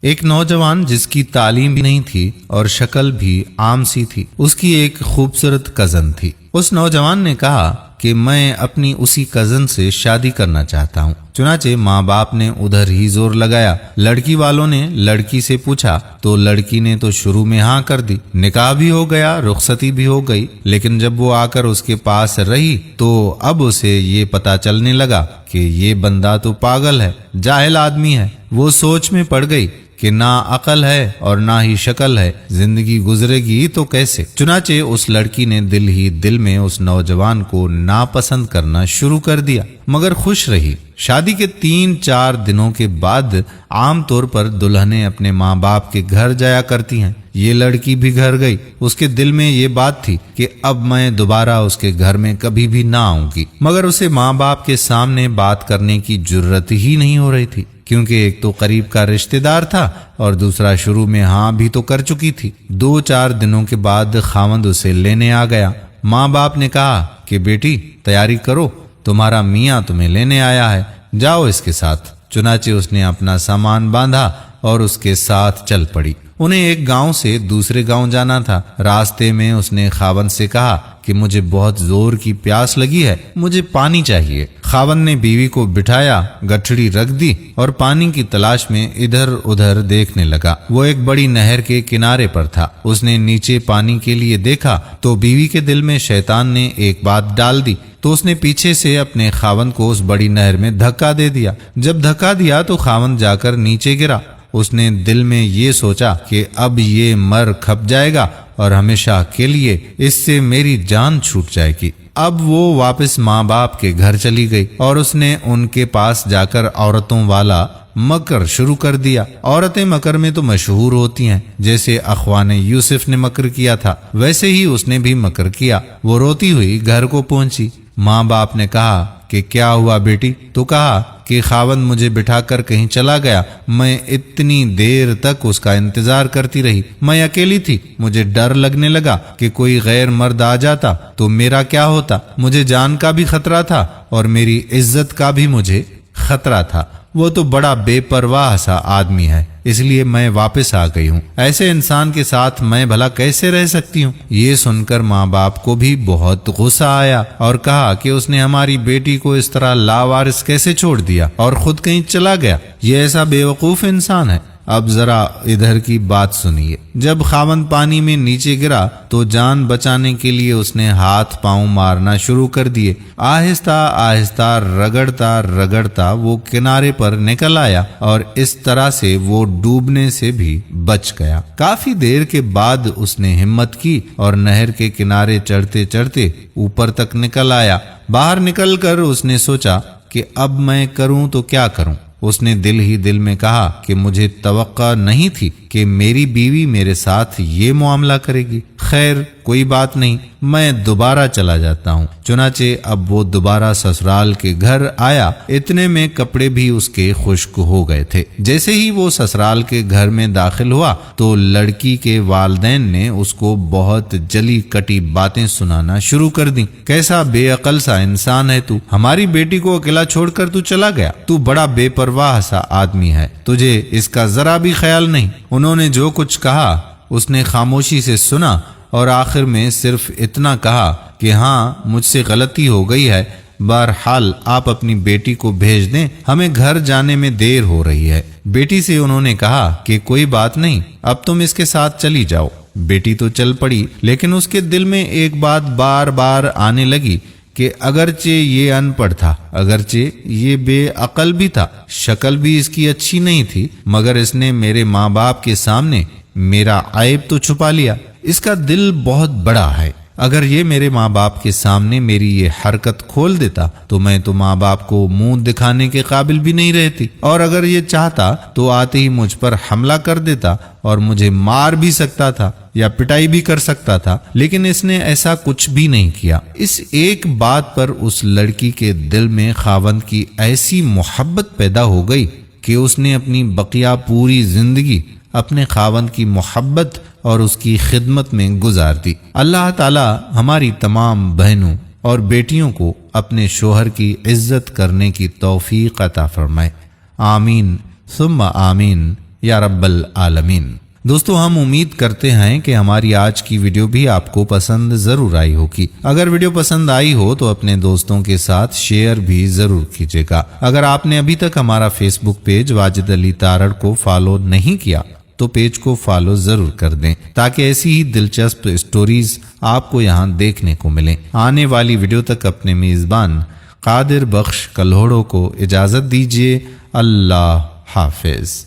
ایک نوجوان جس کی تعلیم بھی نہیں تھی اور شکل بھی عام سی تھی، اس کی ایک خوبصورت کزن تھی۔ اس نوجوان نے کہا کہ میں اپنی اسی کزن سے شادی کرنا چاہتا ہوں۔ چنانچہ ماں باپ نے ادھر ہی زور لگایا۔ لڑکی والوں نے لڑکی سے پوچھا تو لڑکی نے تو شروع میں ہاں کر دی۔ نکاح بھی ہو گیا، رخصتی بھی ہو گئی، لیکن جب وہ آ کر اس کے پاس رہی تو اب اسے یہ پتا چلنے لگا کہ یہ بندہ تو پاگل ہے، جاہل آدمی ہے۔ وہ سوچ میں پڑ گئی کہ نہ عقل ہے اور نہ ہی شکل ہے، زندگی گزرے گی تو کیسے؟ چنانچہ اس لڑکی نے دل ہی دل میں اس نوجوان کو ناپسند کرنا شروع کر دیا، مگر خوش رہی۔ شادی کے 3-4 دنوں کے بعد عام طور پر دلہنیں اپنے ماں باپ کے گھر جایا کرتی ہیں۔ یہ لڑکی بھی گھر گئی۔ اس کے دل میں یہ بات تھی کہ اب میں دوبارہ اس کے گھر میں کبھی بھی نہ آؤں گی، مگر اسے ماں باپ کے سامنے بات کرنے کی جرت ہی نہیں ہو رہی تھی، کیونکہ ایک تو قریب کا رشتہ دار تھا اور دوسرا شروع میں ہاں بھی تو کر چکی تھی۔ 2-4 دنوں کے بعد خاوند اسے لینے آ گیا۔ ماں باپ نے کہا کہ بیٹی تیاری کرو، تمہارا میاں تمہیں لینے آیا ہے، جاؤ اس کے ساتھ۔ چنانچہ اس نے اپنا سامان باندھا اور اس کے ساتھ چل پڑی۔ انہیں ایک گاؤں سے دوسرے گاؤں جانا تھا۔ راستے میں اس نے خاوند سے کہا کہ مجھے بہت زور کی پیاس لگی ہے، مجھے پانی چاہیے۔ خاوند نے بیوی کو بٹھایا، گٹھڑی رکھ دی اور پانی کی تلاش میں ادھر ادھر دیکھنے لگا۔ وہ ایک بڑی نہر کے کنارے پر تھا۔ اس نے نیچے پانی کے لیے دیکھا تو بیوی کے دل میں شیطان نے ایک بات ڈال دی، تو اس نے پیچھے سے اپنے خاوند کو اس بڑی نہر میں دھکا دے دیا۔ جب دھکا دیا تو خاوند جا کر نیچے گرا۔ اس نے دل میں یہ سوچا کہ اب یہ مر کھپ جائے گا اور ہمیشہ کے لیے اس سے میری جان چھوٹ جائے گی۔ اب وہ واپس ماں باپ کے گھر چلی گئی اور اس نے ان کے پاس جا کر عورتوں والا مکر شروع کر دیا۔ عورتیں مکر میں تو مشہور ہوتی ہیں، جیسے اخوان یوسف نے مکر کیا تھا ویسے ہی اس نے بھی مکر کیا۔ وہ روتی ہوئی گھر کو پہنچی۔ ماں باپ نے کہا کہ کیا ہوا بیٹی؟ تو کہا کہ خاوند مجھے بٹھا کر کہیں چلا گیا، میں اتنی دیر تک اس کا انتظار کرتی رہی، میں اکیلی تھی، مجھے ڈر لگنے لگا کہ کوئی غیر مرد آ جاتا تو میرا کیا ہوتا، مجھے جان کا بھی خطرہ تھا اور میری عزت کا بھی مجھے خطرہ تھا۔ وہ تو بڑا بے پرواہ سا آدمی ہے، اس لیے میں واپس آ گئی ہوں۔ ایسے انسان کے ساتھ میں بھلا کیسے رہ سکتی ہوں؟ یہ سن کر ماں باپ کو بھی بہت غصہ آیا اور کہا کہ اس نے ہماری بیٹی کو اس طرح لاوارث کیسے چھوڑ دیا اور خود کہیں چلا گیا؟ یہ ایسا بے وقوف انسان ہے۔ اب ذرا ادھر کی بات سنیے۔ جب خاوند پانی میں نیچے گرا تو جان بچانے کے لیے اس نے ہاتھ پاؤں مارنا شروع کر دیے۔ آہستہ آہستہ رگڑتا رگڑتا وہ کنارے پر نکل آیا اور اس طرح سے وہ ڈوبنے سے بھی بچ گیا۔ کافی دیر کے بعد اس نے ہمت کی اور نہر کے کنارے چڑھتے چڑھتے اوپر تک نکل آیا۔ باہر نکل کر اس نے سوچا کہ اب میں کروں تو کیا کروں؟ اس نے دل ہی دل میں کہا کہ مجھے توقع نہیں تھی کہ میری بیوی میرے ساتھ یہ معاملہ کرے گی۔ خیر کوئی بات نہیں، میں دوبارہ چلا جاتا ہوں۔ چنانچہ اب وہ دوبارہ سسرال کے گھر آیا۔ اتنے میں کپڑے بھی اس کے خشک ہو گئے تھے۔ جیسے ہی وہ سسرال کے گھر میں داخل ہوا تو لڑکی کے والدین نے اس کو بہت جلی کٹی باتیں سنانا شروع کر دیں۔ کیسا بے عقل سا انسان ہے تو، ہماری بیٹی کو اکیلا چھوڑ کر تو چلا گیا، تو بڑا بے پرواہ سا آدمی ہے، تجھے اس کا ذرا بھی خیال نہیں۔ انہوں نے جو کچھ کہا اس نے خاموشی سے سنا اور آخر میں صرف اتنا کہا کہ ہاں مجھ سے غلطی ہو گئی ہے، بہرحال آپ اپنی بیٹی کو بھیج دیں، ہمیں گھر جانے میں دیر ہو رہی ہے۔ بیٹی سے انہوں نے کہا کہ کوئی بات نہیں، اب تم اس کے ساتھ چلی جاؤ۔ بیٹی تو چل پڑی، لیکن اس کے دل میں ایک بات بار بار آنے لگی کہ اگرچہ یہ ان پڑھ تھا، اگرچہ یہ بے عقل بھی تھا، شکل بھی اس کی اچھی نہیں تھی، مگر اس نے میرے ماں باپ کے سامنے میرا عیب تو چھپا لیا۔ اس کا دل بہت بڑا ہے، اگر یہ میرے ماں باپ کے سامنے میری یہ حرکت کھول دیتا تو میں تو ماں باپ کو منہ دکھانے کے قابل بھی نہیں رہتی، اور اگر یہ چاہتا تو آتے ہی مجھ پر حملہ کر دیتا اور مجھے مار بھی سکتا تھا یا پٹائی بھی کر سکتا تھا، لیکن اس نے ایسا کچھ بھی نہیں کیا۔ اس ایک بات پر اس لڑکی کے دل میں خاوند کی ایسی محبت پیدا ہو گئی کہ اس نے اپنی بقیہ پوری زندگی اپنے خاوند کی محبت اور اس کی خدمت میں گزار دی۔ اللہ تعالی ہماری تمام بہنوں اور بیٹیوں کو اپنے شوہر کی عزت کرنے کی توفیق عطا فرمائے۔ آمین ثم آمین یا رب العالمین۔ دوستو ہم امید کرتے ہیں کہ ہماری آج کی ویڈیو بھی آپ کو پسند ضرور آئی ہوگی۔ اگر ویڈیو پسند آئی ہو تو اپنے دوستوں کے ساتھ شیئر بھی ضرور کیجیے گا۔ اگر آپ نے ابھی تک ہمارا فیس بک پیج واجد علی تارڑ کو فالو نہیں کیا تو پیج کو فالو ضرور کر دیں تاکہ ایسی ہی دلچسپ سٹوریز آپ کو یہاں دیکھنے کو ملیں۔ آنے والی ویڈیو تک اپنے میزبان قادر بخش کلہوڑوں کو اجازت دیجیے۔ اللہ حافظ۔